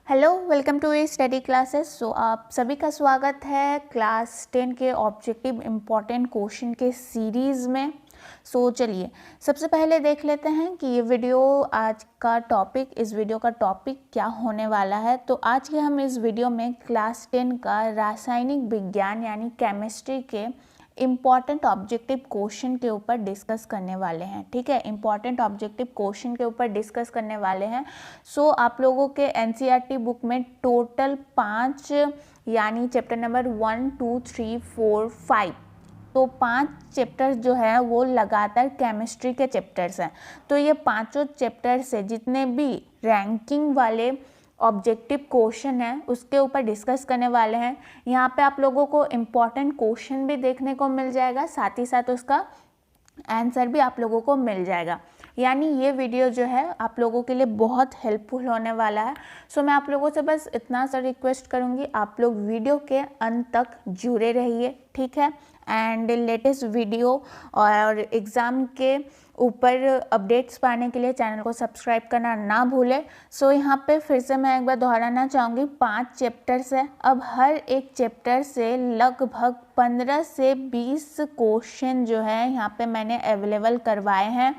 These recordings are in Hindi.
Hello, welcome to A study classes. So आप सभी का स्वागत है क्लास 10 के ऑब्जेक्टिव इम्पॉर्टेंट क्वेश्चन के सीरीज़ में। चलिए सबसे पहले देख लेते हैं कि ये वीडियो इस वीडियो का टॉपिक क्या होने वाला है। तो आज के हम इस वीडियो में क्लास 10 का रासायनिक विज्ञान यानी केमिस्ट्री के इम्पॉर्टेंट ऑब्जेक्टिव क्वेश्चन के ऊपर डिस्कस करने वाले हैं। ठीक है, इम्पॉर्टेंट ऑब्जेक्टिव क्वेश्चन के ऊपर डिस्कस करने वाले हैं। आप लोगों के एनसीईआरटी बुक में टोटल 5 यानी चैप्टर नंबर 1, 2, 3, 4, 5 तो 5 चैप्टर्स जो है वो लगातार केमिस्ट्री के चैप्टर्स हैं। तो ये पांचों चैप्टर से जितने भी रैंकिंग वाले ऑब्जेक्टिव क्वेश्चन है उसके ऊपर डिस्कस करने वाले हैं। यहाँ पे आप लोगों को इम्पॉर्टेंट क्वेश्चन भी देखने को मिल जाएगा, साथ ही साथ उसका आंसर भी आप लोगों को मिल जाएगा। यानी ये वीडियो जो है आप लोगों के लिए बहुत हेल्पफुल होने वाला है। मैं आप लोगों से बस इतना सा रिक्वेस्ट करूँगी, आप लोग वीडियो के अंत तक जुड़े रहिए, ठीक है। एंड लेटेस्ट वीडियो और एग्ज़ाम के ऊपर अपडेट्स पाने के लिए चैनल को सब्सक्राइब करना ना भूलें। यहाँ पे फिर से मैं एक बार दोहराना चाहूँगी, 5 चैप्टर्स है। अब हर एक चैप्टर से लगभग 15 से 20 क्वेश्चन जो है यहाँ पे मैंने अवेलेबल करवाए हैं,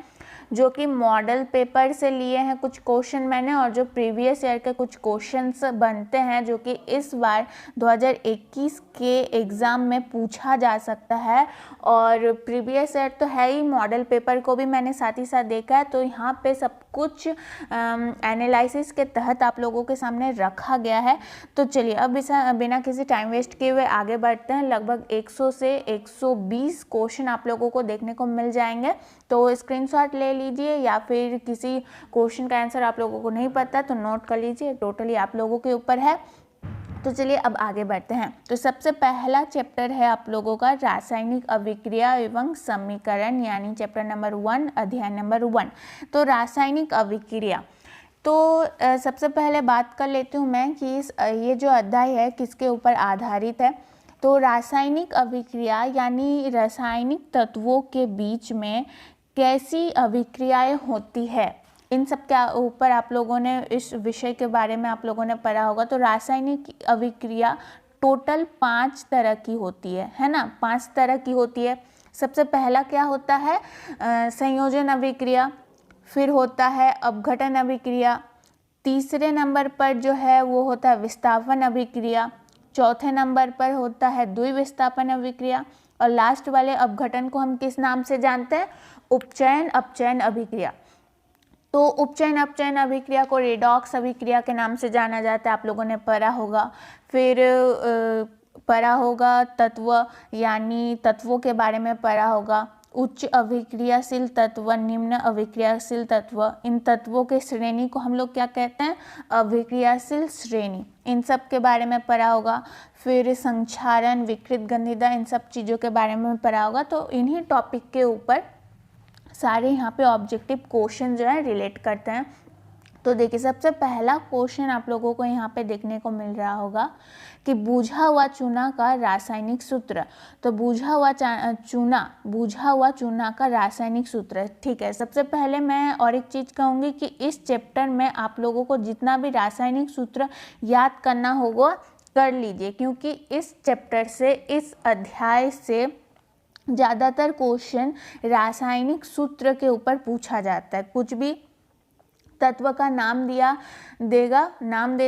जो कि मॉडल पेपर से लिए हैं कुछ क्वेश्चन मैंने, और जो प्रीवियस ईयर के कुछ क्वेश्चंस बनते हैं जो कि इस बार 2021 के एग्ज़ाम में पूछा जा सकता है। और प्रीवियस ईयर तो है ही, मॉडल पेपर को भी मैंने साथ ही साथ देखा है। तो यहाँ पे सब कुछ एनालिसिस के तहत आप लोगों के सामने रखा गया है। तो चलिए अब बिना किसी टाइम वेस्ट किए हुए आगे बढ़ते हैं। लगभग 100 से 120 क्वेश्चन आप लोगों को देखने को मिल जाएंगे। तो स्क्रीनशॉट ले लीजिए, या फिर किसी क्वेश्चन का आंसर आप लोगों को नहीं पता तो नोट कर लीजिए, टोटली आप लोगों के ऊपर है। तो चलिए अब आगे बढ़ते हैं। तो सबसे पहला चैप्टर है आप लोगों का रासायनिक अभिक्रिया एवं समीकरण, यानी चैप्टर नंबर 1, अध्याय नंबर 1। तो रासायनिक अभिक्रिया, तो सबसे पहले बात कर लेती हूँ मैं कि ये जो अध्याय है किसके ऊपर आधारित है। तो रासायनिक अभिक्रिया यानी रासायनिक तत्वों के बीच में कैसी अभिक्रियाएं होती है, इन सब के ऊपर आप लोगों ने इस विषय के बारे में आप लोगों ने पढ़ा होगा। तो रासायनिक अभिक्रिया टोटल 5 तरह की होती है ना, 5 तरह की होती है। सबसे पहला क्या होता है, संयोजन अभिक्रिया, फिर होता है अपघटन अभिक्रिया, तीसरे नंबर पर जो है वो होता है विस्थापन अभिक्रिया, चौथे नंबर पर होता है द्विविस्थापन अभिक्रिया, और लास्ट वाले अपघटन को हम किस नाम से जानते हैं, उपचयन अपचयन अभिक्रिया। तो उपचयन अपचयन अभिक्रिया को रेडॉक्स अभिक्रिया के नाम से जाना जाता है, आप लोगों ने पढ़ा होगा। फिर पढ़ा होगा तत्व, यानी तत्वों के बारे में पढ़ा होगा। उच्च अभिक्रियाशील तत्व, निम्न अभिक्रियाशील तत्व, इन तत्वों के श्रेणी को हम लोग क्या कहते हैं, अभिक्रियाशील श्रेणी, इन सब के बारे में पढ़ा होगा। फिर संक्षारण, विकृत गंधिता, इन सब चीज़ों के बारे में पढ़ा होगा। तो इन्हीं टॉपिक के ऊपर सारे यहाँ पे ऑब्जेक्टिव क्वेश्चन जो है रिलेट करते हैं। तो देखिए सबसे पहला क्वेश्चन आप लोगों को यहाँ पे देखने को मिल रहा होगा कि बूझा हुआ चूना का रासायनिक सूत्र। तो बूझा हुआ चूना का रासायनिक सूत्र, ठीक है। सबसे पहले मैं और एक चीज़ कहूँगी कि इस चैप्टर में आप लोगों को जितना भी रासायनिक सूत्र याद करना होगा कर लीजिए, क्योंकि इस चैप्टर से, इस अध्याय से ज़्यादातर क्वेश्चन रासायनिक सूत्र के ऊपर पूछा जाता है। कुछ भी तत्व का नाम दे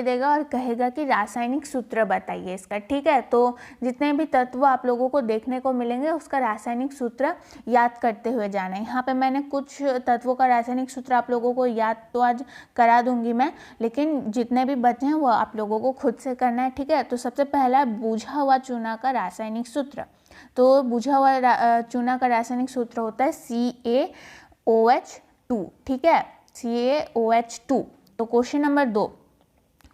देगा और कहेगा कि रासायनिक सूत्र बताइए इसका, ठीक है। तो जितने भी तत्व आप लोगों को देखने को मिलेंगे उसका रासायनिक सूत्र याद करते हुए जाना है। यहाँ पे मैंने कुछ तत्वों का रासायनिक सूत्र आप लोगों को याद तो आज करा दूंगी मैं, लेकिन जितने भी बचे हैं वो आप लोगों को खुद से करना है, ठीक है। तो सबसे पहला बूझा हुआ चूना का रासायनिक सूत्र। तो बूझा हुआ चूना का रासायनिक सूत्र होता है CaOH2, ठीक है, CaOH2। तो क्वेश्चन नंबर 2,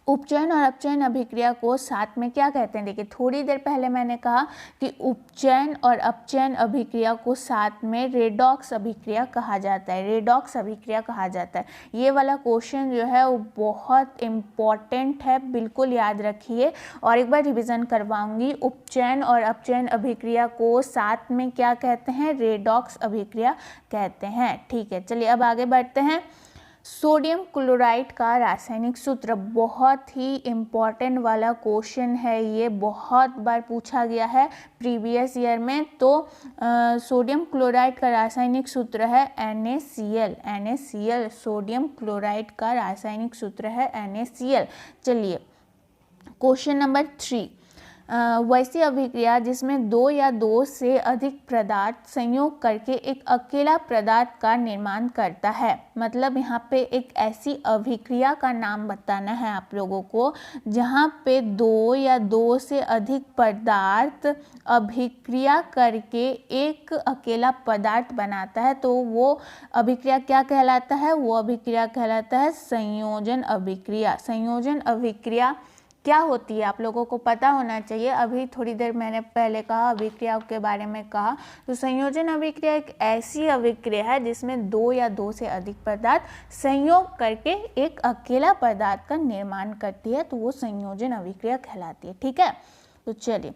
उपचयन और अपचयन अभिक्रिया को साथ में क्या कहते हैं। देखिए थोड़ी देर पहले मैंने कहा कि उपचयन और अपचयन अभिक्रिया को साथ में रेडॉक्स अभिक्रिया कहा जाता है, रेडॉक्स अभिक्रिया कहा जाता है। ये वाला क्वेश्चन जो है वो बहुत इम्पॉर्टेंट है, बिल्कुल याद रखिए। और एक बार रिवीजन करवाऊंगी, उपचयन और अपचयन अभिक्रिया को साथ में क्या कहते हैं, रेडॉक्स अभिक्रिया कहते हैं, ठीक है। चलिए अब आगे बढ़ते हैं। सोडियम क्लोराइड का रासायनिक सूत्र, बहुत ही इम्पॉर्टेंट वाला क्वेश्चन है ये, बहुत बार पूछा गया है प्रीवियस ईयर में। तो सोडियम क्लोराइड का रासायनिक सूत्र है NaCl। NaCl सोडियम क्लोराइड का रासायनिक सूत्र है NaCl। चलिए क्वेश्चन नंबर 3, वैसी अभिक्रिया जिसमें दो या दो से अधिक पदार्थ संयोग करके एक अकेला पदार्थ का निर्माण करता है। मतलब यहाँ पे एक ऐसी अभिक्रिया का नाम बताना है आप लोगों को जहाँ पे दो या दो से अधिक पदार्थ अभिक्रिया करके एक अकेला पदार्थ बनाता है। तो वो अभिक्रिया क्या कहलाता है? वो अभिक्रिया कहलाता है संयोजन अभिक्रिया। संयोजन अभिक्रिया क्या होती है आप लोगों को पता होना चाहिए। अभी थोड़ी देर मैंने पहले कहा अभिक्रियाओं के बारे में कहा। तो संयोजन अभिक्रिया एक ऐसी अभिक्रिया है जिसमें दो या दो से अधिक पदार्थ संयोग करके एक अकेला पदार्थ का निर्माण करती है, तो वो संयोजन अभिक्रिया कहलाती है। ठीक है, तो चलिए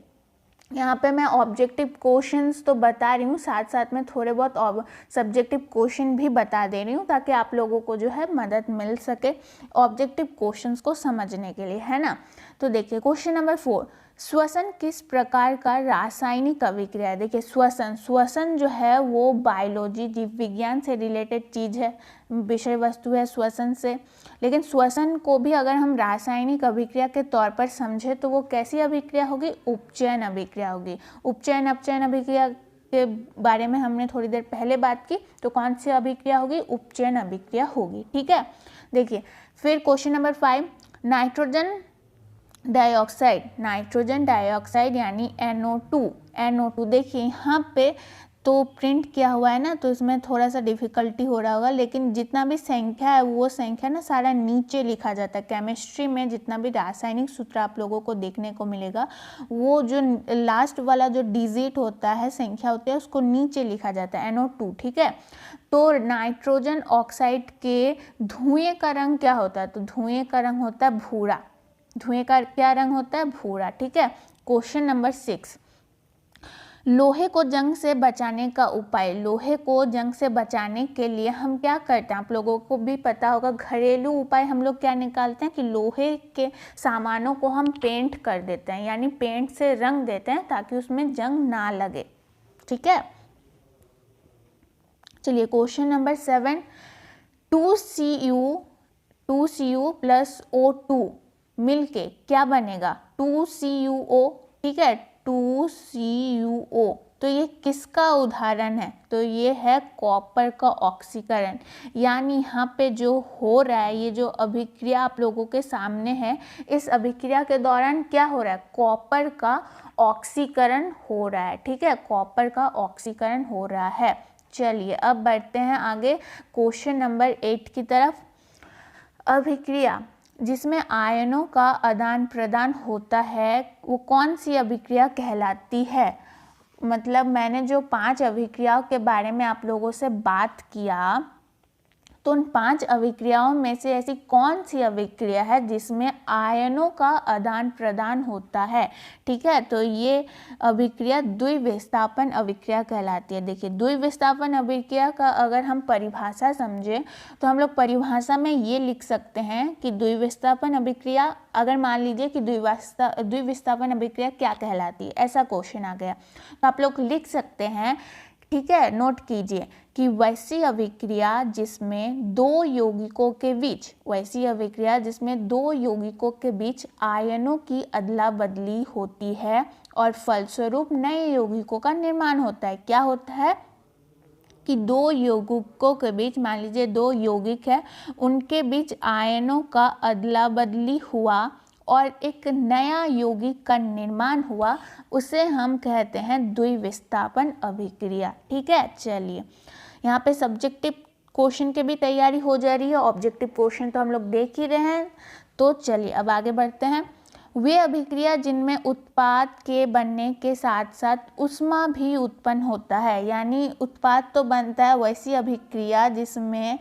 यहाँ पे मैं ऑब्जेक्टिव क्वेश्चंस तो बता रही हूँ, साथ साथ में थोड़े बहुत सब्जेक्टिव क्वेश्चन भी बता दे रही हूँ ताकि आप लोगों को जो है मदद मिल सके ऑब्जेक्टिव क्वेश्चंस को समझने के लिए, है ना। तो देखिए क्वेश्चन नंबर 4, श्वसन किस प्रकार का रासायनिक अभिक्रिया है? देखिए श्वसन जो है वो बायोलॉजी, जीव विज्ञान से रिलेटेड चीज़ है, विषय वस्तु है श्वसन से। लेकिन श्वसन को भी अगर हम रासायनिक अभिक्रिया के तौर पर समझे तो वो कैसी अभिक्रिया होगी? उपचयन अभिक्रिया होगी। उपचयन अपचयन अभिक्रिया के बारे में हमने थोड़ी देर पहले बात की, तो कौन सी अभिक्रिया होगी? उपचयन अभिक्रिया होगी। ठीक है, देखिए फिर क्वेश्चन नंबर 5, नाइट्रोजन डाइऑक्साइड यानी NO2 देखिए यहाँ पे तो प्रिंट किया हुआ है ना, तो इसमें थोड़ा सा डिफ़िकल्टी हो रहा होगा, लेकिन जितना भी संख्या है वो संख्या ना सारा नीचे लिखा जाता है। केमिस्ट्री में जितना भी रासायनिक सूत्र आप लोगों को देखने को मिलेगा, वो जो लास्ट वाला जो डिजिट होता है, संख्या होती है, उसको नीचे लिखा जाता है NO2। ठीक है, तो नाइट्रोजन ऑक्साइड के धुएं का रंग क्या होता है? तो धुएं का रंग होता है भूरा। धुएं का क्या रंग होता है? भूरा। ठीक है, क्वेश्चन नंबर 6, लोहे को जंग से बचाने का उपाय। लोहे को जंग से बचाने के लिए हम क्या करते हैं? आप लोगों को भी पता होगा, घरेलू उपाय हम लोग क्या निकालते हैं कि लोहे के सामानों को हम पेंट कर देते हैं, यानी पेंट से रंग देते हैं ताकि उसमें जंग ना लगे। ठीक है, चलिए question number 7, 2Cu plus O2 मिलके क्या बनेगा? 2CuO। ठीक है, 2CuO। तो ये किसका उदाहरण है? तो ये है कॉपर का ऑक्सीकरण। यानी यहाँ पे जो हो रहा है, ये जो अभिक्रिया आप लोगों के सामने है, इस अभिक्रिया के दौरान क्या हो रहा है? कॉपर का ऑक्सीकरण हो रहा है। ठीक है, कॉपर का ऑक्सीकरण हो रहा है। चलिए अब बढ़ते हैं आगे क्वेश्चन नंबर 8 की तरफ। अभिक्रिया जिसमें आयनों का आदान प्रदान होता है वो कौन सी अभिक्रिया कहलाती है? मतलब मैंने जो 5 अभिक्रियाओं के बारे में आप लोगों से बात किया, तो उन 5 अभिक्रियाओं में से ऐसी कौन सी अभिक्रिया है जिसमें आयनों का आदान प्रदान होता है? ठीक है, तो ये अभिक्रिया द्विविस्थापन अभिक्रिया कहलाती है। देखिए द्विविस्थापन अभिक्रिया का अगर हम परिभाषा समझें तो हम लोग परिभाषा में ये लिख सकते हैं कि द्विविस्थापन अभिक्रिया, अगर मान लीजिए कि द्विविस्थापन अभिक्रिया क्या कहलाती है, ऐसा क्वेश्चन आ गया, तो आप लोग लिख सकते हैं। ठीक है, नोट कीजिए कि वैसी अभिक्रिया जिसमें दो यौगिकों के बीच आयनों की अदला बदली होती है और फलस्वरूप नए यौगिकों का निर्माण होता है। क्या होता है कि दो यौगिकों के बीच, मान लीजिए 2 यौगिक है, उनके बीच आयनों का अदला बदली हुआ और एक नया यौगिक का निर्माण हुआ, उसे हम कहते हैं द्विविस्थापन अभिक्रिया। ठीक है, चलिए यहाँ पे सब्जेक्टिव क्वेश्चन की भी तैयारी हो जा रही है, ऑब्जेक्टिव क्वेश्चन तो हम लोग देख ही रहे हैं। तो चलिए अब आगे बढ़ते हैं। वे अभिक्रिया जिनमें उत्पाद के बनने के साथ साथ ऊष्मा भी उत्पन्न होता है, यानी उत्पाद तो बनता है, वैसी अभिक्रिया जिसमें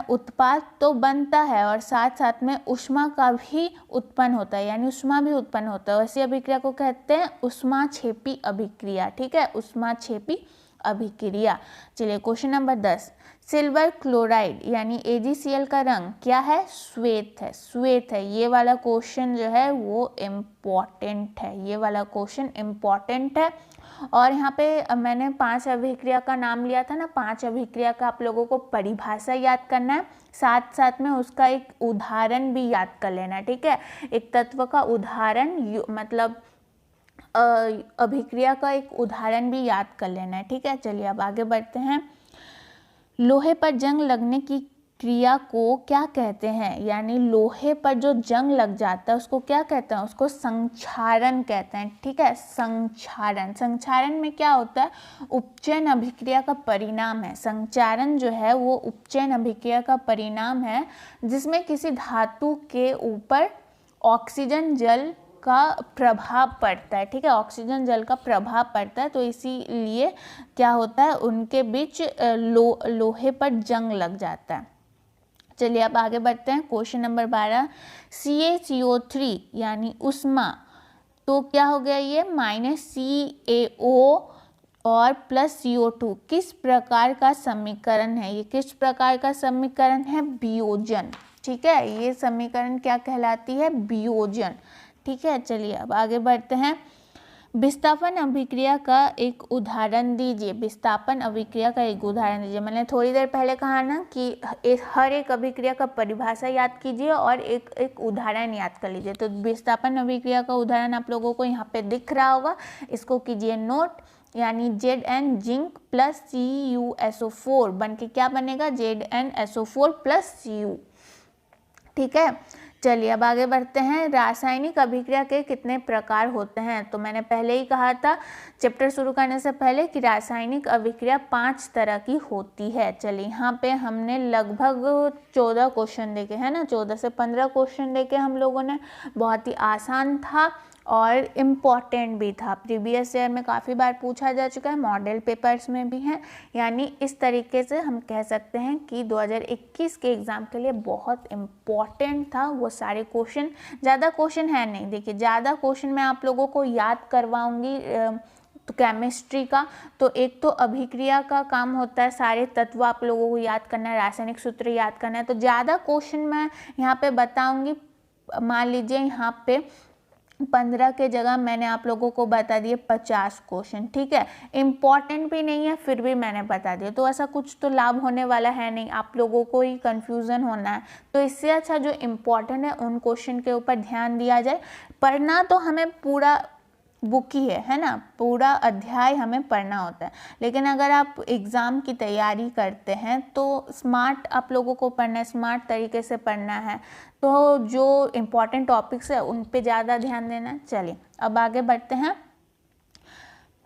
उत्पाद तो बनता है और साथ साथ में ऊष्मा का भी उत्पन्न होता है, यानी ऊष्मा भी उत्पन्न होता है, वैसी अभिक्रिया को कहते हैं ऊष्माक्षेपी अभिक्रिया। ठीक है, ऊष्माक्षेपी अभिक्रिया। चलिए क्वेश्चन नंबर 10, सिल्वर क्लोराइड यानी AgCl का रंग क्या है? श्वेत है, श्वेत है। ये वाला क्वेश्चन जो है वो इम्पॉर्टेंट है, ये वाला क्वेश्चन इम्पॉर्टेंट है। और यहाँ पे मैंने 5 अभिक्रिया का नाम लिया था ना, 5 अभिक्रिया का आप लोगों को परिभाषा याद करना है, साथ साथ में उसका एक उदाहरण भी याद कर लेना है, ठीक है। एक तत्व का उदाहरण मतलब अभिक्रिया का एक उदाहरण भी याद कर लेना है, ठीक है। चलिए अब आगे बढ़ते हैं। लोहे पर जंग लगने की क्रिया को क्या कहते हैं? यानी लोहे पर जो जंग लग जाता है उसको क्या कहते हैं? उसको संक्षारण कहते हैं, ठीक है। संक्षारण, संक्षारण में क्या होता है? उपचयन अभिक्रिया का परिणाम है। संक्षारण जो है वो उपचयन अभिक्रिया का परिणाम है जिसमें किसी धातु के ऊपर ऑक्सीजन जल का प्रभाव पड़ता है, ठीक है। ऑक्सीजन जल का प्रभाव पड़ता है, तो इसीलिए क्या होता है, उनके बीच लोहे पर जंग लग जाता है। चलिए अब आगे बढ़ते हैं। क्वेश्चन नंबर 12, CaCO3 यानी उष्मा, तो क्या हो गया ये? -CaO और +CO2 किस प्रकार का समीकरण है? ये किस प्रकार का समीकरण है? वियोजन, ठीक है। ये समीकरण क्या कहलाती है? वियोजन, ठीक है। चलिए अब आगे बढ़ते हैं। विस्थापन अभिक्रिया का एक उदाहरण दीजिए। विस्थापन अभिक्रिया का एक उदाहरण दीजिए। मैंने थोड़ी देर पहले कहा ना कि हर एक अभिक्रिया का परिभाषा याद कीजिए और एक उदाहरण याद कर लीजिए। तो विस्थापन अभिक्रिया का उदाहरण आप लोगों को यहाँ पे दिख रहा होगा, इसको कीजिए नोट। यानी Zn जिंक प्लस CuSO4 बन के क्या बनेगा? ZnSO4 प्लस Cu, ठीक है। चलिए अब आगे बढ़ते हैं। रासायनिक अभिक्रिया के कितने प्रकार होते हैं? तो मैंने पहले ही कहा था चैप्टर शुरू करने से पहले कि रासायनिक अभिक्रिया 5 तरह की होती है। चलिए यहाँ पे हमने लगभग 14 क्वेश्चन देखे हैं ना, 14 से 15 क्वेश्चन देखे हम लोगों ने। बहुत ही आसान था और इम्पॉर्टेंट भी था। प्रीवियस ईयर में काफ़ी बार पूछा जा चुका है, मॉडल पेपर्स में भी हैं। यानी इस तरीके से हम कह सकते हैं कि 2021 के एग्ज़ाम के लिए बहुत इम्पॉर्टेंट था वो सारे क्वेश्चन। ज़्यादा क्वेश्चन है नहीं, देखिए ज़्यादा क्वेश्चन मैं आप लोगों को याद करवाऊँगी। तो केमिस्ट्री का तो एक तो अभिक्रिया का काम होता है, सारे तत्व आप लोगों को याद करना है, रासायनिक सूत्र याद करना है। तो ज़्यादा क्वेश्चन मैं यहाँ पे बताऊँगी। मान लीजिए यहाँ पे 15 के जगह मैंने आप लोगों को बता दिए 50 क्वेश्चन, ठीक है। इम्पॉर्टेंट भी नहीं है फिर भी मैंने बता दिया, तो ऐसा कुछ तो लाभ होने वाला है नहीं, आप लोगों को ही कंफ्यूजन होना है। तो इससे अच्छा जो इम्पॉर्टेंट है उन क्वेश्चन के ऊपर ध्यान दिया जाए। पढ़ना तो हमें पूरा बुक ही है ना, पूरा अध्याय हमें पढ़ना होता है। लेकिन अगर आप एग्ज़ाम की तैयारी करते हैं तो स्मार्ट आप लोगों को पढ़ना है, स्मार्ट तरीके से पढ़ना है। तो जो इम्पॉर्टेंट टॉपिक्स है उन पे ज़्यादा ध्यान देना है। चलिए अब आगे बढ़ते हैं।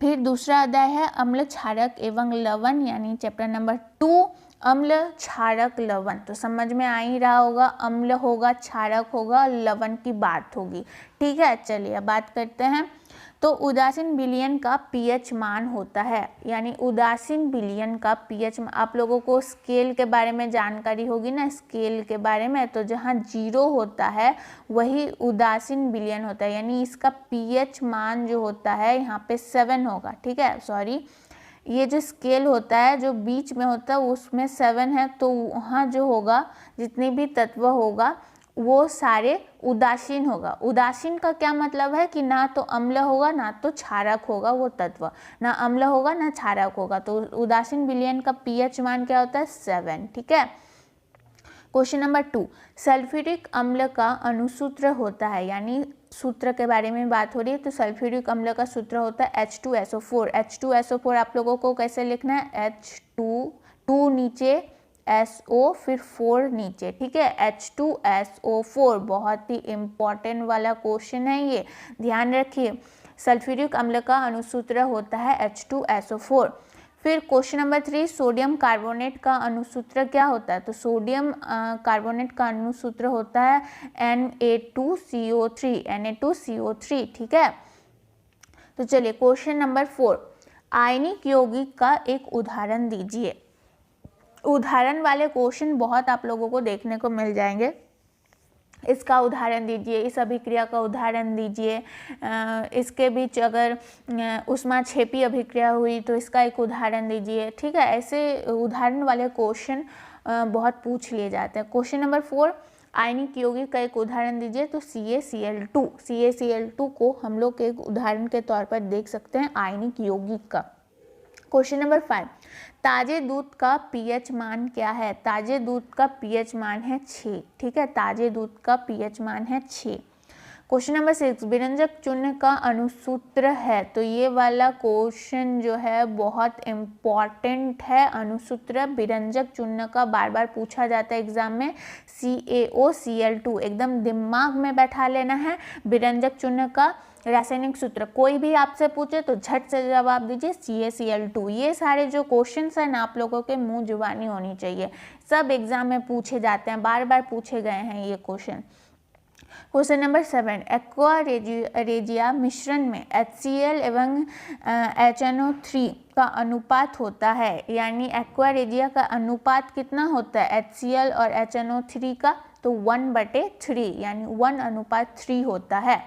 फिर दूसरा अध्याय है अम्ल, क्षारक एवं लवण, यानी चैप्टर नंबर 2 अम्ल, क्षारक, लवण। तो समझ में आ ही रहा होगा, अम्ल होगा, क्षारक होगा, लवण की बात होगी, ठीक है। चलिए बात करते हैं। तो उदासीन विलयन का pH मान होता है, यानी उदासीन विलयन का pH, आप लोगों को स्केल के बारे में जानकारी होगी ना, स्केल के बारे में। तो जहाँ 0 होता है वही उदासीन विलयन होता है, यानी इसका pH मान जो होता है यहाँ पे 7 होगा, ठीक है। सॉरी, ये जो स्केल होता है जो बीच में होता है उसमें 7 है, तो वहाँ जो होगा जितनी भी तत्व होगा वो सारे उदासीन होगा। उदासीन का क्या मतलब है कि ना तो अम्ल होगा ना तो क्षारक होगा, वो तत्व ना अम्ल होगा ना क्षारक होगा। तो उदासीन विलयन का pH मान क्या होता है? 7, ठीक है। क्वेश्चन नंबर 2, सल्फ्यूरिक अम्ल का अनुसूत्र होता है, यानी सूत्र के बारे में बात हो रही है। तो सल्फ्यूरिक अम्ल का सूत्र होता है H2SO4। H2SO4 आप लोगों को कैसे लिखना है? H2 नीचे SO फिर 4 नीचे, ठीक है। H2SO4 बहुत ही इम्पॉर्टेंट वाला क्वेश्चन है, ये ध्यान रखिए। सल्फ्यूरिक अम्ल का अनुसूत्र होता है H2SO4। फिर क्वेश्चन नंबर 3, सोडियम कार्बोनेट का अनुसूत्र क्या होता है? तो सोडियम कार्बोनेट का अनुसूत्र होता है Na2CO3, ठीक है। तो चलिए क्वेश्चन नंबर 4, आयनिक यौगिक का एक उदाहरण दीजिए। उदाहरण वाले क्वेश्चन बहुत आप लोगों को देखने को मिल जाएंगे इसका उदाहरण दीजिए, इस अभिक्रिया का उदाहरण दीजिए। इसके बीच अगर ऊष्माक्षेपी अभिक्रिया हुई तो इसका एक उदाहरण दीजिए। ठीक है, ऐसे उदाहरण वाले क्वेश्चन बहुत पूछ लिए जाते हैं। क्वेश्चन नंबर 4, आयनिक यौगिक का एक उदाहरण दीजिए। तो CaCl2, CaCl2 को हम लोग एक उदाहरण के तौर पर देख सकते हैं आयनिक यौगिक का। क्वेश्चन नंबर 5, ताजे दूध का pH मान क्या है? ताजे दूध का pH मान है 6। ठीक है, ताजे दूध का pH मान है 6। क्वेश्चन नंबर 6, विरंजक चूर्ण का अणुसूत्र है। तो ये वाला क्वेश्चन जो है बहुत इम्पॉर्टेंट है। अणुसूत्र विरंजक चूर्ण का बार बार पूछा जाता है एग्जाम में। CaOCl2 एकदम दिमाग में बैठा लेना है। विरंजक चूर्ण का रासायनिक सूत्र कोई भी आपसे पूछे तो झट से जवाब दीजिए CaCl2। ये सारे जो क्वेश्चंस हैं ना आप लोगों के मुंह जुबानी होनी चाहिए। सब एग्जाम में पूछे जाते हैं, बार बार पूछे गए हैं ये question. Question number 7, aqua regia मिश्रण में HCl एवं HNO3 का अनुपात होता है। यानी एक्वा रेजिया का अनुपात कितना होता है HCl और HNO3 का? तो 1/3 यानी 1:3 होता है।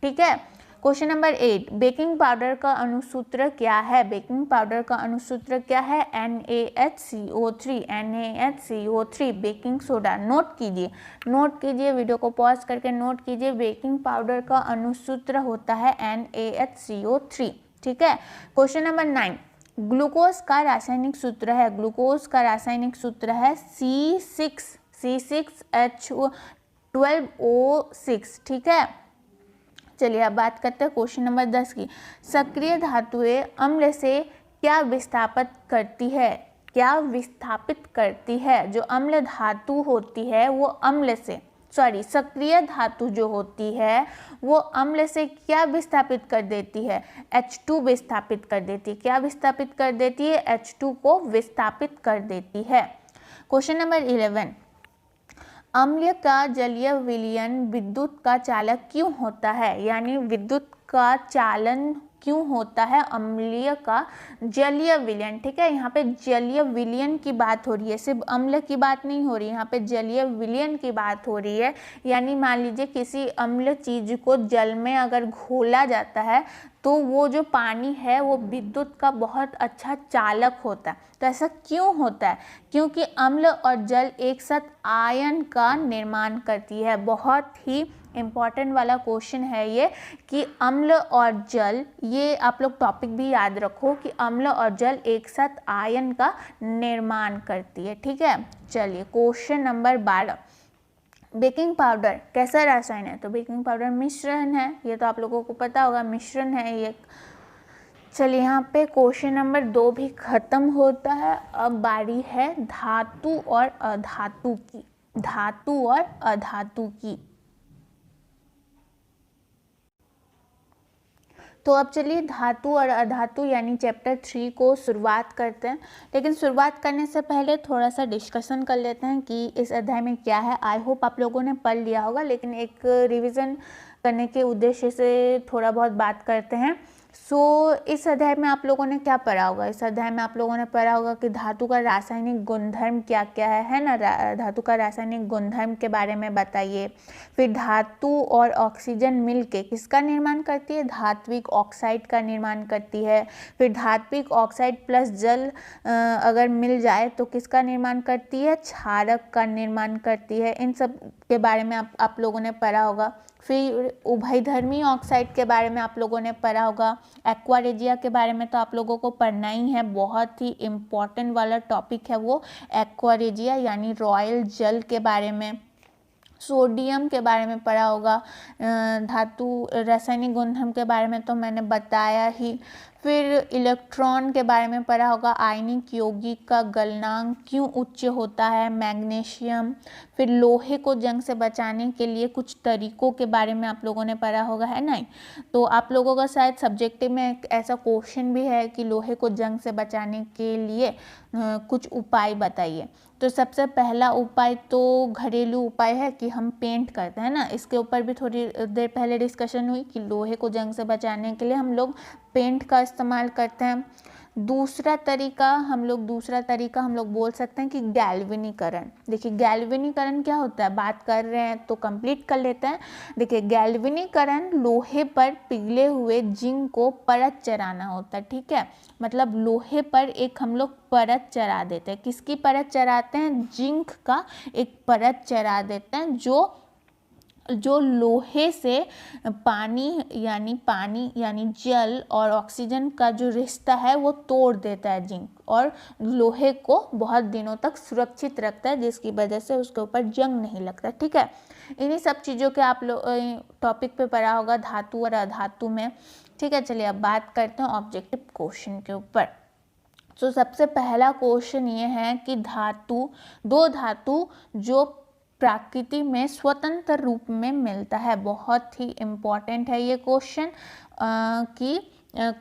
ठीक है। क्वेश्चन नंबर 8, बेकिंग पाउडर का अणुसूत्र क्या है? बेकिंग पाउडर का अणुसूत्र क्या है? NaHCO3, NaHCO3। Baking soda note कीजिए, वीडियो को पॉज करके नोट कीजिए। बेकिंग पाउडर का अणुसूत्र होता है NaHCO3। ठीक है। क्वेश्चन नंबर 9, ग्लूकोज का रासायनिक सूत्र है। ग्लूकोज का रासायनिक सूत्र है C6H12O6। ठीक है। चलिए अब बात करते हैं क्वेश्चन नंबर 10 की। सक्रिय धातुएं अम्ल से क्या विस्थापित करती है? क्या विस्थापित करती है? जो अम्ल धातु होती है वो अम्ल से सक्रिय धातु जो होती है वो अम्ल से क्या विस्थापित कर देती है? H2 विस्थापित कर देती है। क्या विस्थापित कर देती है? H2 को विस्थापित कर देती है। क्वेश्चन नंबर 11, अम्ल का जलीय विलयन विद्युत का चालक क्यों होता है? यानी विद्युत का चालन क्यों होता है? अम्लीय का जलीय विलयन। ठीक है, यहाँ पे जलीय विलयन की बात हो रही है, सिर्फ अम्ल की बात नहीं हो रही, यहाँ पे जलीय विलयन की बात हो रही है। यानी मान लीजिए किसी अम्ल चीज को जल में अगर घोला जाता है तो वो जो पानी है वो विद्युत का बहुत अच्छा चालक होता है। तो ऐसा क्यों होता है? क्योंकि अम्ल और जल एक साथ आयन का निर्माण करती है। बहुत ही इम्पॉर्टेंट वाला क्वेश्चन है ये कि अम्ल और जल, ये आप लोग टॉपिक भी याद रखो कि अम्ल और जल एक साथ आयन का निर्माण करती है। ठीक है। चलिए क्वेश्चन नंबर 12, बेकिंग पाउडर कैसा रसायन है? तो बेकिंग पाउडर मिश्रण है, ये तो आप लोगों को पता होगा, मिश्रण है ये। चलिए यहाँ पे क्वेश्चन नंबर 2 भी खत्म होता है। अब बारी है धातु और अधातु की। धातु और अधातु की। तो अब चलिए धातु और अधातु यानी चैप्टर 3 को शुरुआत करते हैं। लेकिन शुरुआत करने से पहले थोड़ा सा डिस्कशन कर लेते हैं कि इस अध्याय में क्या है। आई होप आप लोगों ने पढ़ लिया होगा, लेकिन एक रिवीजन करने के उद्देश्य से थोड़ा बहुत बात करते हैं। इस अध्याय में आप लोगों ने क्या पढ़ा होगा? इस अध्याय में आप लोगों ने पढ़ा होगा कि धातु का रासायनिक गुणधर्म क्या क्या है ना। धातु का रासायनिक गुणधर्म के बारे में बताइए। फिर धातु और ऑक्सीजन मिलके किसका निर्माण करती है? धात्विक ऑक्साइड का निर्माण करती है। फिर धात्विक ऑक्साइड प्लस जल अगर मिल जाए तो किसका निर्माण करती है? क्षारक का निर्माण करती है। इन सब के बारे में आप लोगों ने पढ़ा होगा। फिर उभयधर्मी ऑक्साइड के बारे में आप लोगों ने पढ़ा होगा। एक्वा रेजिया के बारे में तो आप लोगों को पढ़ना ही है, बहुत ही इम्पॉर्टेंट वाला टॉपिक है वो एक्वा रेजिया यानी रॉयल जल के बारे में। सोडियम के बारे में पढ़ा होगा। धातु रासायनिक गुणधर्म के बारे में तो मैंने बताया ही। फिर इलेक्ट्रॉन के बारे में पढ़ा होगा। आयनिक यौगिक का गलनांक क्यों उच्च होता है? मैग्नीशियम। फिर लोहे को जंग से बचाने के लिए कुछ तरीकों के बारे में आप लोगों ने पढ़ा होगा, है ना। तो आप लोगों का शायद सब्जेक्टिव में एक ऐसा क्वेश्चन भी है कि लोहे को जंग से बचाने के लिए कुछ उपाय बताइए। तो सबसे पहला उपाय तो घरेलू उपाय है कि हम पेंट करते हैं ना। इसके ऊपर भी थोड़ी देर पहले डिस्कशन हुई कि लोहे को जंग से बचाने के लिए हम लोग पेंट का इस्तेमाल करते हैं। दूसरा तरीका हम लोग बोल सकते हैं कि गैल्वेनीकरण। देखिए गैल्वेनीकरण क्या होता है, बात कर रहे हैं तो कंप्लीट कर लेते हैं। देखिए गैल्वेनीकरण लोहे पर पिघले हुए जिंक को परत चढ़ाना होता है, ठीक है। मतलब लोहे पर एक हम लोग परत चढ़ा देते हैं। किसकी परत चढ़ाते हैं, जिंक का एक परत चढ़ा देते हैं जो लोहे से पानी यानी जल और ऑक्सीजन का जो रिश्ता है वो तोड़ देता है जिंक, और लोहे को बहुत दिनों तक सुरक्षित रखता है, जिसकी वजह से उसके ऊपर जंग नहीं लगता, ठीक है। इन्हीं सब चीज़ों के आप लोग टॉपिक पे पढ़ा होगा धातु और अधातु में, ठीक है। चलिए अब बात करते हैं ऑब्जेक्टिव क्वेश्चन के ऊपर। तो सबसे पहला क्वेश्चन ये है कि दो धातु जो प्रकृति में स्वतंत्र रूप में मिलता है। बहुत ही इम्पॉर्टेंट है ये क्वेश्चन कि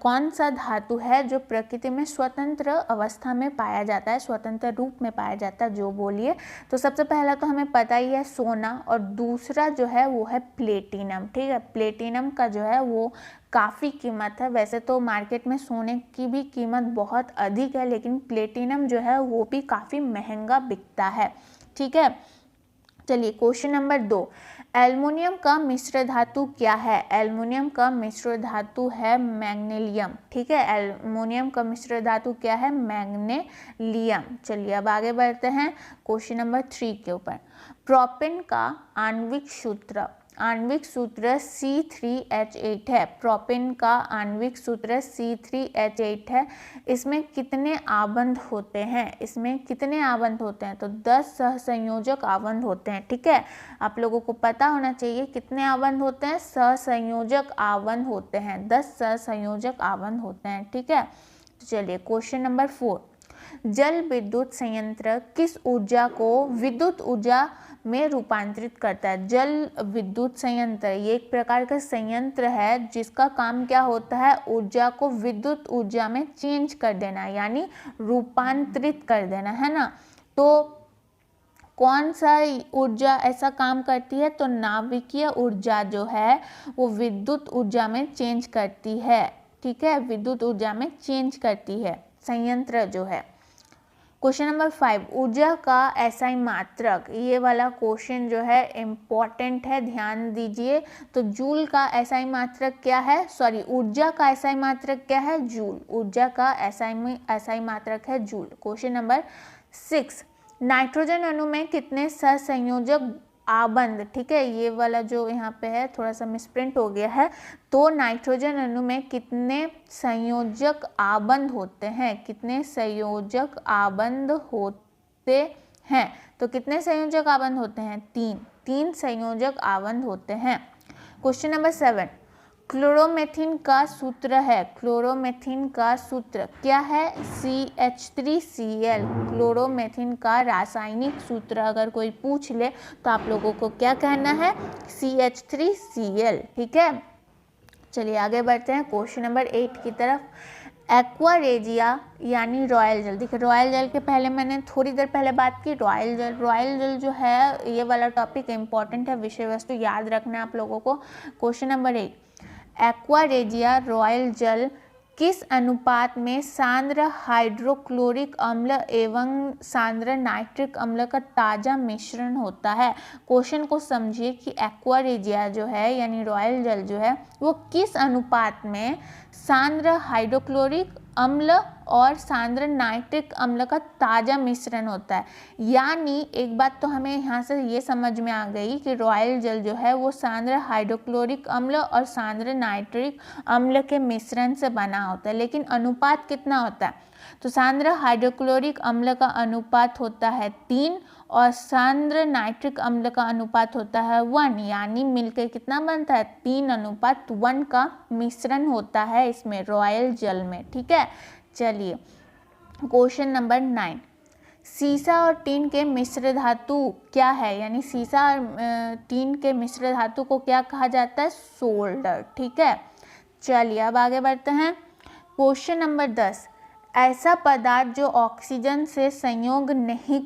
कौन सा धातु है जो प्रकृति में स्वतंत्र अवस्था में पाया जाता है, स्वतंत्र रूप में पाया जाता है, जो बोलिए। तो सबसे पहला तो हमें पता ही है सोना, और दूसरा जो है वो है प्लेटिनम, ठीक है। प्लेटिनम का जो है वो काफ़ी कीमत है। वैसे तो मार्केट में सोने की भी कीमत बहुत अधिक है, लेकिन प्लेटिनम जो है वो भी काफ़ी महंगा बिकता है, ठीक है। चलिए क्वेश्चन नंबर 2, एल्युमिनियम का मिश्र धातु क्या है। एल्युमिनियम का मिश्र धातु है मैग्नीशियम, ठीक है। एल्युमिनियम का मिश्र धातु क्या है, मैग्नीशियम। चलिए अब आगे बढ़ते हैं क्वेश्चन नंबर 3 के ऊपर। प्रोपेन का आणविक सूत्र C3H8 है। प्रोपेन का आणविक सूत्र C3H8 है। इसमें कितने आबंध होते हैं, तो 10 सहसंयोजक आबंध होते हैं, ठीक है। आप लोगों को पता होना चाहिए कितने आबंध होते हैं, सहसंयोजक आबंध होते हैं, 10 सहसंयोजक आबंध होते हैं, ठीक है। तो चलिए क्वेश्चन नंबर 4, जल विद्युत संयंत्र किस ऊर्जा को विद्युत ऊर्जा में रूपांतरित करता है। जल विद्युत संयंत्र ये एक प्रकार का संयंत्र है जिसका काम क्या होता है, ऊर्जा को विद्युत ऊर्जा में चेंज कर देना, यानी रूपांतरित कर देना, है ना। तो कौन सा ऊर्जा ऐसा काम करती है, तो नाभिकीय ऊर्जा जो है वो विद्युत ऊर्जा में चेंज करती है, ठीक है। विद्युत ऊर्जा में चेंज करती है संयंत्र जो है। क्वेश्चन नंबर 5, ऊर्जा का एसआई मात्रक। ये वाला क्वेश्चन जो है इम्पॉर्टेंट है, ध्यान दीजिए। तो जूल का एसआई मात्रक क्या है, ऊर्जा का एसआई मात्रक क्या है, जूल। ऊर्जा का एसआई मात्रक है जूल। क्वेश्चन नंबर 6, नाइट्रोजन अणु में कितने सहसंयोजक आबंध, ठीक है। ये वाला जो यहाँ पे है थोड़ा सा मिसप्रिंट हो गया है। तो नाइट्रोजन अणु में कितने संयोजक आबंध होते हैं, तो कितने संयोजक आबंध होते हैं, 3 संयोजक आबंध होते हैं। क्वेश्चन नंबर 7, क्लोरोमेथिन का सूत्र क्या है, CH3Cl। क्लोरोमेथिन का रासायनिक सूत्र अगर कोई पूछ ले तो आप लोगों को क्या कहना है, CH3Cl, ठीक है। चलिए आगे बढ़ते हैं क्वेश्चन नंबर 8 की तरफ। एक्वा रेजिया यानी रॉयल जल। देखिए रॉयल जल के पहले मैंने थोड़ी देर पहले बात की, रॉयल जल जो है ये वाला टॉपिक इम्पॉर्टेंट है, विषय वस्तु याद रखना है आप लोगों को। Question number 8, aqua regia royal जल किस अनुपात में सांद्र हाइड्रोक्लोरिक अम्ल एवं सांद्र नाइट्रिक अम्ल का ताज़ा मिश्रण होता है। क्वेश्चन को समझिए कि एक्वा रेजिया जो है यानी रॉयल जल जो है वो किस अनुपात में सांद्र हाइड्रोक्लोरिक अम्ल और सांद्र नाइट्रिक अम्ल का ताज़ा मिश्रण होता है। यानी एक बात तो हमें यहाँ से ये समझ में आ गई कि रॉयल जल जो है वो सांद्र हाइड्रोक्लोरिक अम्ल और सांद्र नाइट्रिक अम्ल के मिश्रण से बना होता है, लेकिन अनुपात कितना होता है, तो सांद्र हाइड्रोक्लोरिक अम्ल का अनुपात होता है 3 और सांद्र नाइट्रिक अम्ल का अनुपात होता है 1, यानी मिलकर कितना बनता है, 3:1 का मिश्रण होता है इसमें रॉयल जल में, ठीक है। चलिए क्वेश्चन नंबर 9, सीसा और टीन के मिश्र धातु क्या है, यानी सीसा और टीन के मिश्र धातु को क्या कहा जाता है, सोल्डर, ठीक है। चलिए अब आगे बढ़ते हैं क्वेश्चन नंबर 10, ऐसा पदार्थ जो ऑक्सीजन से संयोग नहीं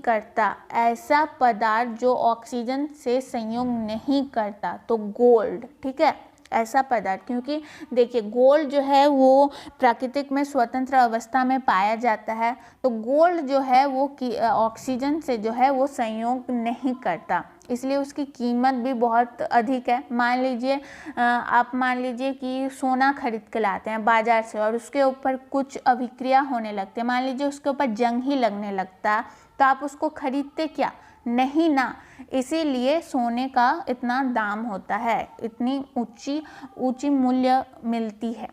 करता, तो गोल्ड, ठीक है। ऐसा पदार्थ, क्योंकि देखिए गोल्ड जो है वो प्राकृतिक में स्वतंत्र अवस्था में पाया जाता है, तो गोल्ड जो है वो ऑक्सीजन से जो है वो संयोग नहीं करता, इसलिए उसकी कीमत भी बहुत अधिक है। मान लीजिए आप मान लीजिए कि सोना खरीद के लाते हैं बाजार से और उसके ऊपर कुछ अभिक्रिया होने लगती है, मान लीजिए उसके ऊपर जंग ही लगने लगता है, तो आप उसको खरीदते क्या? नहीं ना। इसीलिए सोने का इतना दाम होता है, इतनी ऊंची मूल्य मिलती है।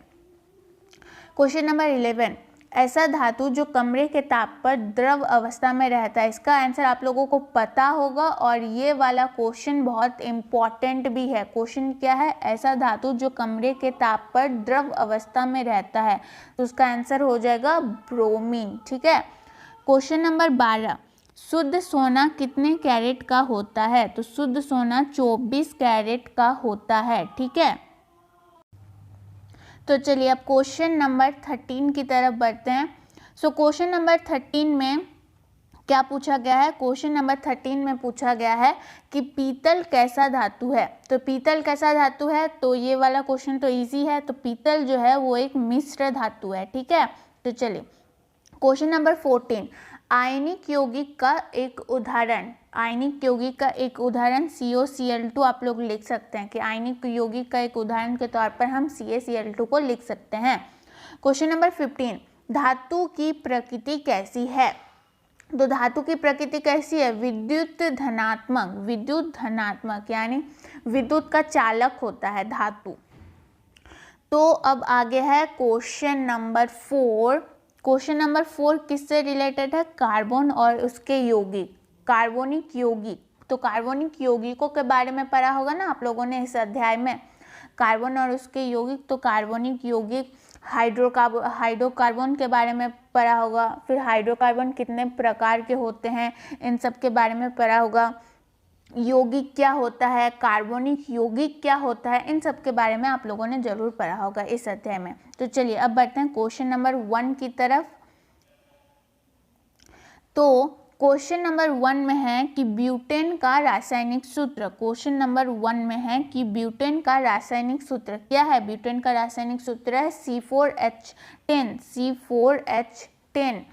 क्वेश्चन नंबर 11, ऐसा धातु जो कमरे के ताप पर द्रव अवस्था में रहता है। इसका आंसर आप लोगों को पता होगा और ये वाला क्वेश्चन बहुत इम्पॉर्टेंट भी है। क्वेश्चन क्या है? ऐसा धातु जो कमरे के ताप पर द्रव अवस्था में रहता है, तो उसका आंसर हो जाएगा ब्रोमीन। ठीक है। क्वेश्चन नंबर 12, शुद्ध सोना कितने कैरेट का होता है? तो शुद्ध सोना 24 कैरेट का होता है। ठीक है। तो चलिए अब क्वेश्चन नंबर 13 की तरफ बढ़ते हैं। सो क्वेश्चन नंबर 13 में क्या पूछा गया है? क्वेश्चन नंबर 13 में पूछा गया है कि पीतल कैसा धातु है। तो पीतल कैसा धातु है, तो ये वाला क्वेश्चन तो इजी है। तो पीतल जो है वो एक मिश्र धातु है। ठीक है। तो चलिए क्वेश्चन नंबर 14, आयनिक यौगिक का एक उदाहरण। आयनिक यौगिक का एक उदाहरण COCl2 आप लोग लिख सकते हैं कि आयनिक यौगिक का एक उदाहरण के तौर पर हम CaCl2 को लिख सकते हैं। क्वेश्चन नंबर 15, धातु की प्रकृति कैसी है? तो धातु की प्रकृति कैसी है? विद्युत धनात्मक यानी विद्युत का चालक होता है धातु। तो अब आगे है क्वेश्चन नंबर 4। क्वेश्चन नंबर 4 किससे रिलेटेड है? कार्बन और उसके यौगिक, कार्बनिक यौगिक। तो कार्बनिक यौगिकों के बारे में पढ़ा होगा ना आप लोगों ने इस अध्याय में, कार्बन और उसके यौगिक। तो कार्बनिक यौगिक हाइड्रोकार्बन के बारे में पढ़ा होगा, फिर हाइड्रोकार्बन कितने प्रकार के होते हैं इन सब के बारे में पढ़ा होगा, यौगिक क्या होता है, कार्बनिक यौगिक क्या होता है, इन सब के बारे में आप लोगों ने जरूर पढ़ा होगा इस अध्याय में। तो चलिए अब बढ़ते हैं क्वेश्चन नंबर 1 की तरफ। तो क्वेश्चन नंबर 1 में है कि ब्यूटेन का रासायनिक सूत्र। क्वेश्चन नंबर 1 में है कि ब्यूटेन का रासायनिक सूत्र क्या है? ब्यूटेन का रासायनिक सूत्र है C4H10।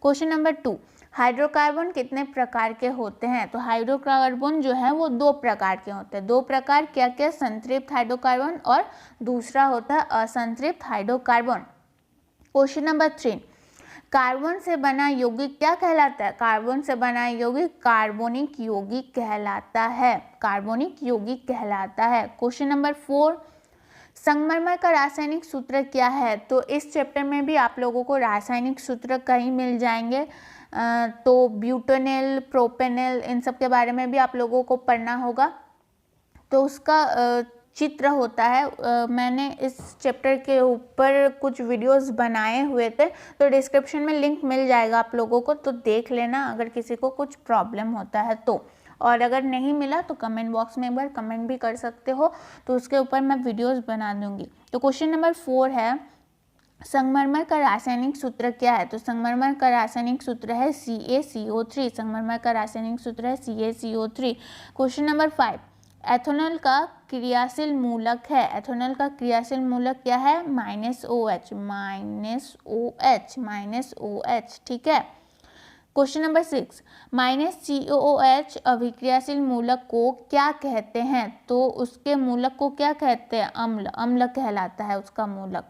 क्वेश्चन नंबर 2, हाइड्रोकार्बन कितने प्रकार के होते हैं? तो हाइड्रोकार्बन जो है वो 2 प्रकार के होते हैं। 2 प्रकार क्या क्या? संतृप्त हाइड्रोकार्बन और दूसरा होता है असंतृप्त हाइड्रोकार्बन। क्वेश्चन नंबर 3, कार्बन से बना यौगिक क्या कहलाता है? कार्बन से बना यौगिक कार्बनिक यौगिक कहलाता है। कार्बनिक यौगिक कहलाता है। क्वेश्चन नंबर 4, संगमरमर का रासायनिक सूत्र क्या है? तो इस चैप्टर में भी आप लोगों को रासायनिक सूत्र कहीं मिल जाएंगे। तो ब्यूटेनॉल, प्रोपेनॉल, इन सब के बारे में भी आप लोगों को पढ़ना होगा। तो उसका चित्र होता है। मैंने इस चैप्टर के ऊपर कुछ वीडियोस बनाए हुए थे, तो डिस्क्रिप्शन में लिंक मिल जाएगा आप लोगों को, तो देख लेना अगर किसी को कुछ प्रॉब्लम होता है तो। और अगर नहीं मिला तो कमेंट बॉक्स में एक बार कमेंट भी कर सकते हो, तो उसके ऊपर मैं वीडियोस बना दूंगी। तो क्वेश्चन नंबर 4 है, संगमरमर का रासायनिक सूत्र क्या है? तो संगमरमर का रासायनिक सूत्र है CaCO3। संगमरमर का रासायनिक सूत्र है CaCO3। क्वेश्चन नंबर 5, एथेनॉल का क्रियाशील मूलक है। एथेनॉल का क्रियाशील मूलक क्या है? -OH। ठीक है। क्वेश्चन नंबर 6, -COOH अभिक्रियाशील मूलक को क्या कहते हैं? तो उसके मूलक को क्या कहते हैं? अम्ल कहलाता है उसका मूलक।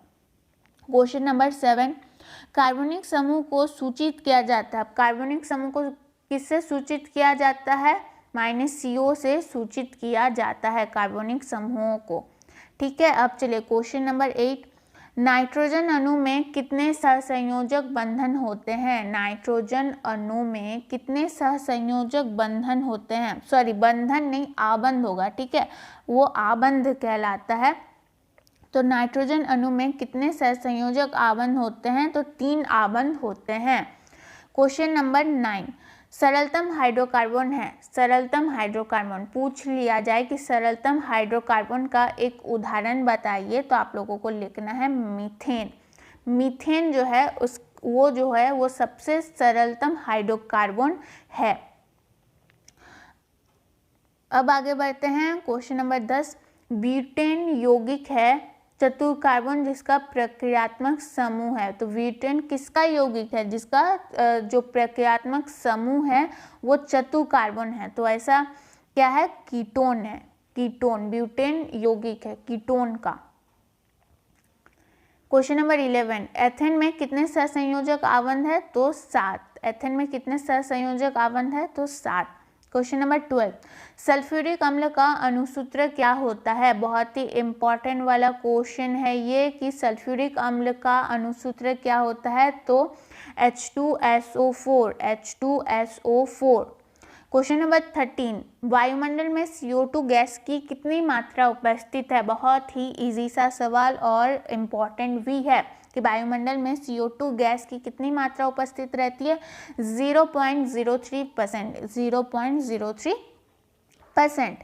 क्वेश्चन नंबर 7, कार्बनिक समूह को सूचित किया जाता है। कार्बनिक समूह को किससे सूचित किया जाता है? -CO से सूचित किया जाता है कार्बनिक समूहों को। ठीक है। अब चलिए क्वेश्चन नंबर 8, नाइट्रोजन अणु में कितने सहसंयोजक बंधन होते हैं? नाइट्रोजन अणु में कितने सहसंयोजक बंधन होते हैं? सॉरी, बंधन नहीं, आबंध होगा। ठीक है, वो आबंध कहलाता है। तो नाइट्रोजन अणु में कितने सहसंयोजक आबंध होते हैं? तो 3 आबंध होते हैं। क्वेश्चन नंबर 9, सरलतम हाइड्रोकार्बन है। सरलतम हाइड्रोकार्बन पूछ लिया जाए कि सरलतम हाइड्रोकार्बन का एक उदाहरण बताइए, तो आप लोगों को लिखना है मीथेन। मीथेन जो है वो सबसे सरलतम हाइड्रोकार्बन है। अब आगे बढ़ते हैं क्वेश्चन नंबर 10, ब्यूटेन यौगिक है चतुर कार्बन जिसका प्रक्रियात्मक समूह है। तो ब्यूटेन किसका यौगिक है? जिसका जो प्रक्रियात्मक समूह है वो चतुर कार्बन है। तो ऐसा क्या है? कीटोन है। कीटोन, ब्यूटेन यौगिक है कीटोन का। क्वेश्चन नंबर 11, एथेन में कितने सहसंयोजक आबंध है? तो 7। एथेन में कितने सहसंयोजक आबंध है? तो 7। क्वेश्चन नंबर 12, सल्फ्यूरिक अम्ल का अणुसूत्र क्या होता है? बहुत ही इंपॉर्टेंट वाला क्वेश्चन है ये कि सल्फ्यूरिक अम्ल का अणुसूत्र क्या होता है? तो H2SO4, H2SO4। क्वेश्चन नंबर 13, वायुमंडल में CO2 गैस की कितनी मात्रा उपस्थित है? बहुत ही इजी सा सवाल और इम्पॉर्टेंट भी है कि वायुमंडल में CO2 गैस की कितनी मात्रा उपस्थित रहती है? 0.03%, 0.03%।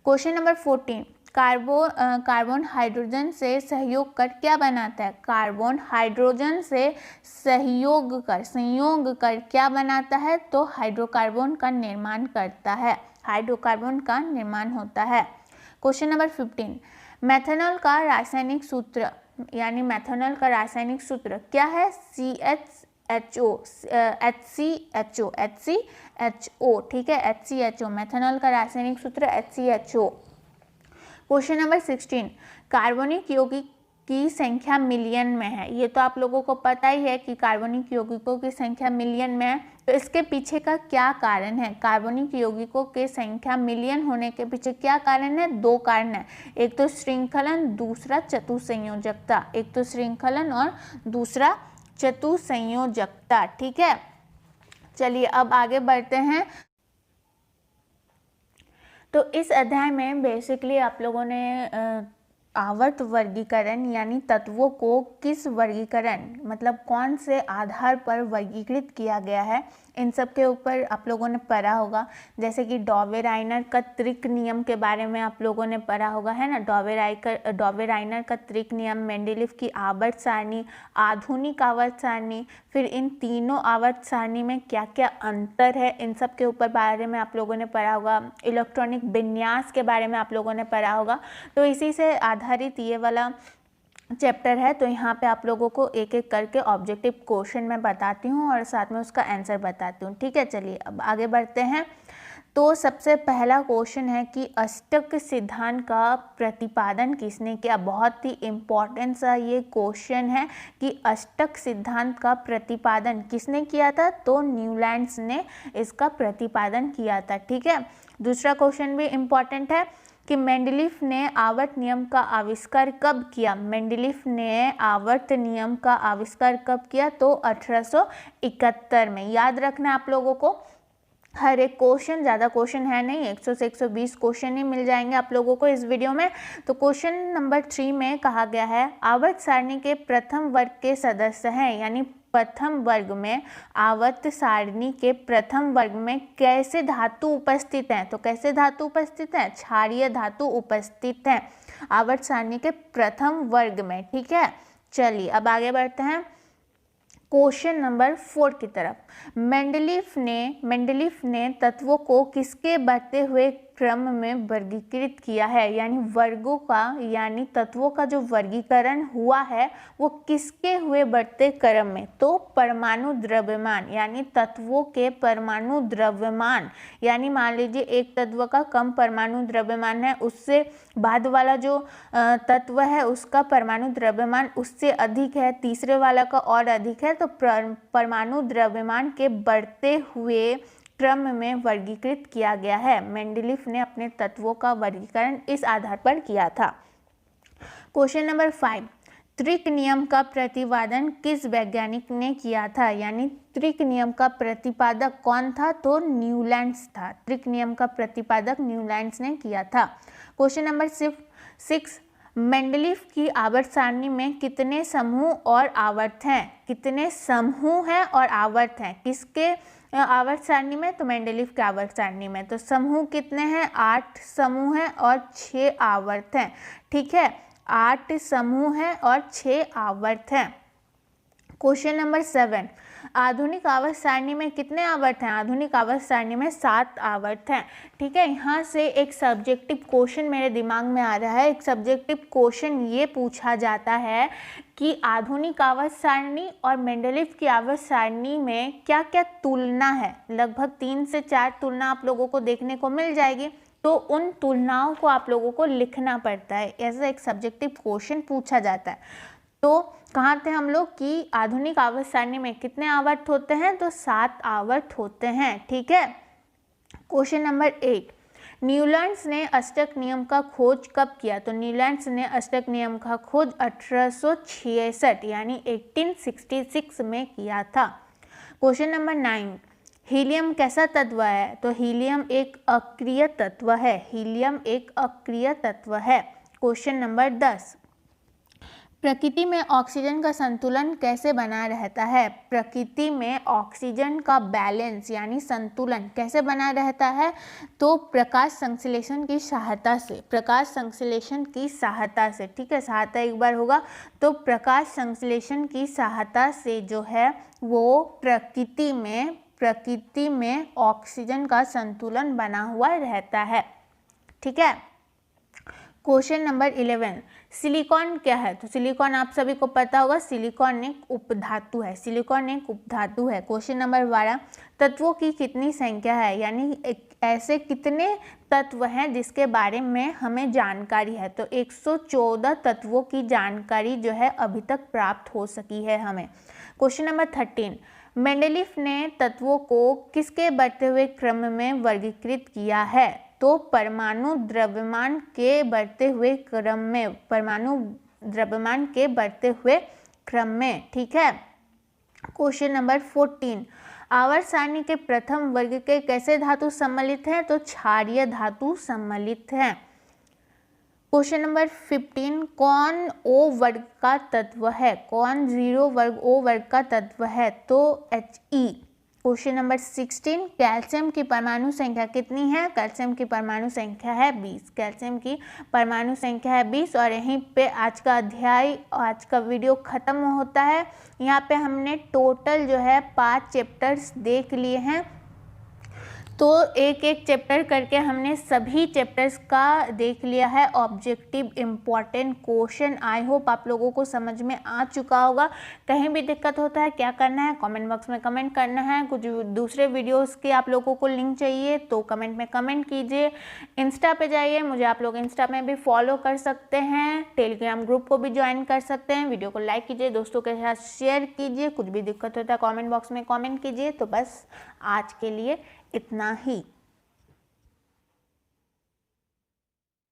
क्वेश्चन नंबर 14, कार्बन हाइड्रोजन से सहयोग कर क्या बनाता है? कार्बन हाइड्रोजन से संयोग कर क्या बनाता है? तो हाइड्रोकार्बन का निर्माण करता है। हाइड्रोकार्बन का निर्माण होता है। क्वेश्चन नंबर 15, मेथनॉल का रासायनिक सूत्र, यानी मेथनॉल का रासायनिक सूत्र क्या है? HCHO, ठीक है, HCHO। मेथनॉल का रासायनिक सूत्र HCHO। क्वेश्चन नंबर 16, कार्बनिक यौगिक की संख्या मिलियन में है। ये तो आप लोगों को पता ही है कि कार्बनिक यौगिकों की संख्या मिलियन में है। तो इसके पीछे का क्या कारण है? कार्बनिक यौगिकों के संख्या मिलियन होने के पीछे क्या कारण है? 2 कारण है। एक तो श्रृंखलन, दूसरा चतुसंयोजकता। एक तो श्रृंखलन और दूसरा चतुसंयोजकता, ठीक है। चलिए अब आगे बढ़ते हैं। तो इस अध्याय में बेसिकली आप लोगों ने आवर्त वर्गीकरण यानी तत्वों को किस वर्गीकरण मतलब कौन से आधार पर वर्गीकृत किया गया है, इन सब के ऊपर आप लोगों ने पढ़ा होगा। जैसे कि डॉवे-राइनर का त्रिक नियम के बारे में आप लोगों ने पढ़ा होगा, है ना। डॉवे-राइनर का त्रिक नियम, मेंडेलीव की आवर्त सारणी, आधुनिक आवर्त सारणी, फिर इन तीनों आवर्त सारणी में क्या क्या अंतर है, इन सब के ऊपर बारे में आप लोगों ने पढ़ा होगा। इलेक्ट्रॉनिक विन्यास के बारे में आप लोगों ने पढ़ा होगा। तो इसी से आधारित ये वाला चैप्टर है। तो यहाँ पे आप लोगों को एक एक करके ऑब्जेक्टिव क्वेश्चन मैं बताती हूँ और साथ में उसका आंसर बताती हूँ, ठीक है। चलिए अब आगे बढ़ते हैं। तो सबसे पहला क्वेश्चन है कि अष्टक सिद्धांत का प्रतिपादन किसने किया? बहुत ही इम्पोर्टेंट सा ये क्वेश्चन है कि अष्टक सिद्धांत का प्रतिपादन किसने किया था? तो न्यूलैंड्स ने इसका प्रतिपादन किया था, ठीक है। दूसरा क्वेश्चन भी इम्पोर्टेंट है कि मेंडेलीव ने आवर्त नियम का आविष्कार कब किया? मेंडेलीव ने आवर्त नियम का आविष्कार कब किया? तो 1871 में। याद रखना आप लोगों को, हर एक क्वेश्चन, ज़्यादा क्वेश्चन है नहीं, 100 से 120 क्वेश्चन ही मिल जाएंगे आप लोगों को इस वीडियो में। तो क्वेश्चन नंबर 3 में कहा गया है आवर्त सारणी के प्रथम वर्ग के सदस्य हैं, यानी प्रथम वर्ग में, आवर्त सारणी के प्रथम वर्ग में कैसे धातु उपस्थित हैं? तो कैसे धातु उपस्थित हैं? क्षारीय धातु उपस्थित हैं आवर्त सारणी के प्रथम वर्ग में, ठीक है। चलिए अब आगे बढ़ते हैं क्वेश्चन नंबर 4 की तरफ। मेंडेलीव ने तत्वों को किसके बढ़ते हुए क्रम में वर्गीकृत किया है? यानी वर्गों का, यानी तत्वों का जो वर्गीकरण हुआ है वो किसके हुए बढ़ते क्रम में? तो परमाणु द्रव्यमान, यानी तत्वों के परमाणु द्रव्यमान। यानी मान लीजिए एक तत्व का कम परमाणु द्रव्यमान है, उससे बाद वाला जो तत्व है उसका परमाणु द्रव्यमान उससे अधिक है, तीसरे वाला का और अधिक है। तो परमाणु द्रव्यमान के बढ़ते हुए क्रम में वर्गीकृत किया गया है। मेंडेलीव ने अपने तत्वों का वर्गीकरण इस आधार पर किया था। क्वेश्चन नंबर 5, त्रिक नियम का प्रतिपादन किस वैज्ञानिक ने किया था? यानी त्रिक नियम का प्रतिपादक कौन था? तो न्यूलैंड्स था। त्रिक नियम का प्रतिपादक न्यूलैंड्स ने किया था। क्वेश्चन नंबर 6, मेंडेलीव की आवर्त सारणी में कितने समूह और आवर्त हैं? कितने समूह हैं और आवर्त हैं किसके आवर्त सारणी में? तो मेंडेलीव के आवर्त सारणी में। तो समूह कितने हैं? 8 समूह हैं और 6 आवर्त हैं, ठीक है। 8 समूह हैं और 6 आवर्त हैं। क्वेश्चन नंबर 7, आधुनिक आवर्त सारणी में कितने आवर्त हैं? आधुनिक आवर्त सारणी में 7 आवर्त हैं। ठीक है, यहाँ से एक सब्जेक्टिव क्वेश्चन मेरे दिमाग में आ रहा है। एक सब्जेक्टिव क्वेश्चन ये पूछा जाता है कि आधुनिक आवर्त सारणी और मेंडलीव की आवर्त सारणी में क्या क्या तुलना है। लगभग 3 से 4 तुलना आप लोगों को देखने को मिल जाएगी, तो उन तुलनाओं को आप लोगों को लिखना पड़ता है। ऐसा एक सब्जेक्टिव क्वेश्चन पूछा जाता है। तो कहाँ थे हम लोग कि आधुनिक आवर्त सारणी में कितने आवर्त होते हैं? तो 7 आवर्त होते हैं। ठीक है। क्वेश्चन नंबर 8, न्यूलैंड्स ने अष्टक नियम का खोज कब किया? तो न्यूलैंड्स ने अष्टक नियम का खोज 1866 यानी 1866 में किया था। क्वेश्चन नंबर 9, हीलियम कैसा तत्व है? तो हीलियम एक अक्रिय तत्व है। हीलियम एक अक्रिय तत्व है। क्वेश्चन नंबर 10, प्रकृति में ऑक्सीजन का संतुलन कैसे बना रहता है? प्रकृति में ऑक्सीजन का बैलेंस यानी संतुलन कैसे बना रहता है? तो प्रकाश संश्लेषण की सहायता से। प्रकाश संश्लेषण की सहायता से। ठीक है, सहायता एक बार होगा, तो प्रकाश संश्लेषण की सहायता से जो है वो प्रकृति में ऑक्सीजन का संतुलन बना हुआ रहता है। ठीक है। क्वेश्चन नंबर 11, सिलिकॉन क्या है? तो सिलिकॉन आप सभी को पता होगा, सिलिकॉन एक उपधातु है। सिलिकॉन एक उपधातु है। क्वेश्चन नंबर 12, तत्वों की कितनी संख्या है? यानी ऐसे कितने तत्व हैं जिसके बारे में हमें जानकारी है? तो 114 तत्वों की जानकारी जो है अभी तक प्राप्त हो सकी है हमें। क्वेश्चन नंबर 13, मेंडलीव ने तत्वों को किसके बढ़ते हुए क्रम में वर्गीकृत किया है? तो परमाणु द्रव्यमान के बढ़ते हुए क्रम में। परमाणु द्रव्यमान के बढ़ते हुए क्रम में। ठीक है। क्वेश्चन नंबर 14, आवर्त सारणी के प्रथम वर्ग के कैसे धातु सम्मिलित हैं? तो क्षारीय धातु सम्मिलित हैं। क्वेश्चन नंबर 15, कौन ओ वर्ग का तत्व है? कौन 0 वर्ग ओ वर्ग का तत्व है? तो He। क्वेश्चन नंबर 16, कैल्शियम की परमाणु संख्या कितनी है? कैल्शियम की परमाणु संख्या है 20। कैल्शियम की परमाणु संख्या है 20। और यहीं पे आज का अध्याय, आज का वीडियो ख़त्म होता है। यहाँ पे हमने टोटल जो है 5 चैप्टर्स देख लिए हैं। तो एक एक चैप्टर करके हमने सभी चैप्टर्स का देख लिया है। Objective important question I hope आप लोगों को समझ में आ चुका होगा। कहीं भी दिक्कत होता है क्या करना है? कमेंट बॉक्स में कमेंट करना है। कुछ दूसरे वीडियोस के आप लोगों को लिंक चाहिए तो कमेंट में कमेंट कीजिए। इंस्टा पे जाइए, मुझे आप लोग इंस्टा में भी फॉलो कर सकते हैं। टेलीग्राम ग्रुप को भी ज्वाइन कर सकते हैं। वीडियो को लाइक कीजिए, दोस्तों के साथ शेयर कीजिए। कुछ भी दिक्कत होता है कमेंट बॉक्स में कमेंट कीजिए। तो बस आज के लिए इतना ही।